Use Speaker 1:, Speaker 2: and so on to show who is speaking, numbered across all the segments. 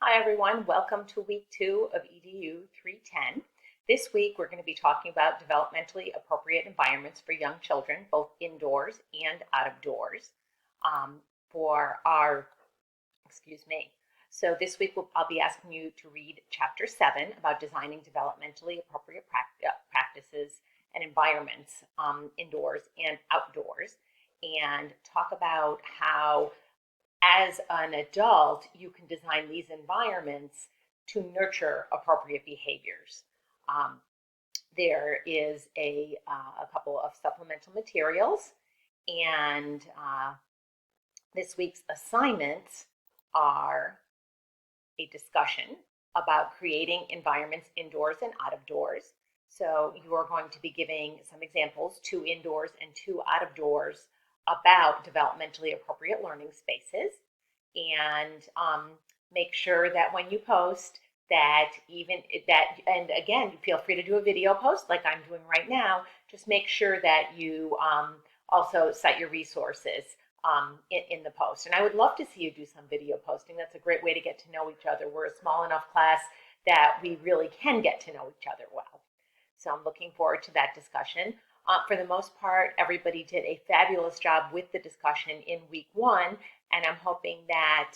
Speaker 1: Hi everyone, welcome to week 2 of EDU310. This week we're going to be talking about developmentally appropriate environments for young children, both indoors and out of doors. For our, excuse me. So this week I'll be asking you to read chapter 7 about designing developmentally appropriate practices and environments indoors and outdoors, and talk about how as an adult, you can design these environments to nurture appropriate behaviors. Um, there is a couple of supplemental materials, and this week's assignments are a discussion about creating environments indoors and out of doors. So you are going to be giving some examples, 2 indoors and 2 out of doors, about developmentally appropriate learning spaces, and make sure that when you post that and again, feel free to do a video post like I'm doing right now. Just make sure that you also cite your resources in the post. And I would love to see you do some video posting. That's a great way to get to know each other. We're a small enough class that we really can get to know each other well. So I'm looking forward to that discussion. For the most part, everybody did a fabulous job with the discussion in week 1, and I'm hoping that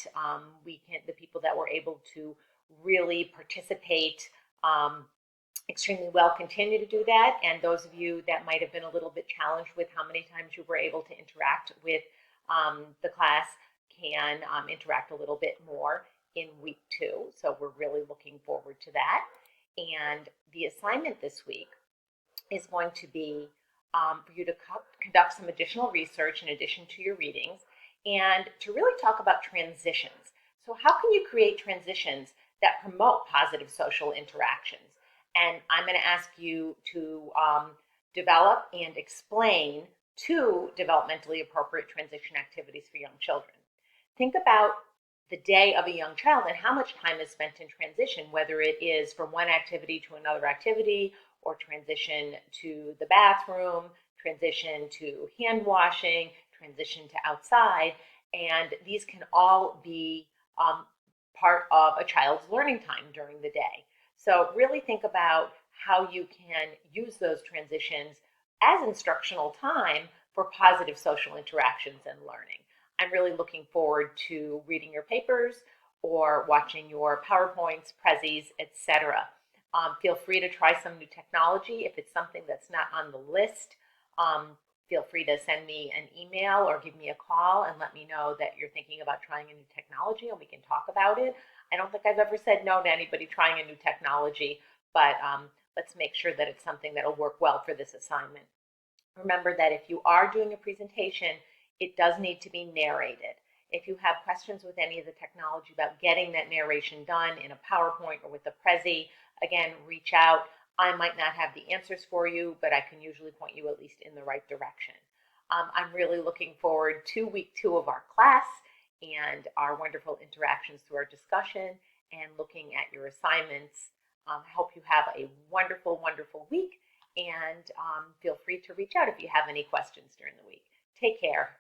Speaker 1: the people that were able to really participate extremely well continue to do that, and those of you that might have been a little bit challenged with how many times you were able to interact with the class can interact a little bit more in week 2. So we're really looking forward to that. And the assignment this week is going to be for you to conduct some additional research in addition to your readings, and to really talk about transitions. So how can you create transitions that promote positive social interactions? And I'm going to ask you to develop and explain 2 developmentally appropriate transition activities for young children. Think about the day of a young child and how much time is spent in transition, whether it is from one activity to another activity, or transition to the bathroom, transition to hand washing, transition to outside. And these can all be part of a child's learning time during the day. So really think about how you can use those transitions as instructional time for positive social interactions and learning. I'm really looking forward to reading your papers or watching your PowerPoints, Prezis, etc. Feel free to try some new technology. If it's something that's not on the list, feel free to send me an email or give me a call and let me know that you're thinking about trying a new technology, and we can talk about it. I don't think I've ever said no to anybody trying a new technology, but let's make sure that it's something that'll work well for this assignment. Remember that if you are doing a presentation, it does need to be narrated. If you have questions with any of the technology about getting that narration done in a PowerPoint or with a Prezi, again, reach out. I might not have the answers for you, but I can usually point you at least in the right direction. I'm really looking forward to week 2 of our class and our wonderful interactions through our discussion and looking at your assignments. I hope you have a wonderful, wonderful week, and feel free to reach out if you have any questions during the week. Take care.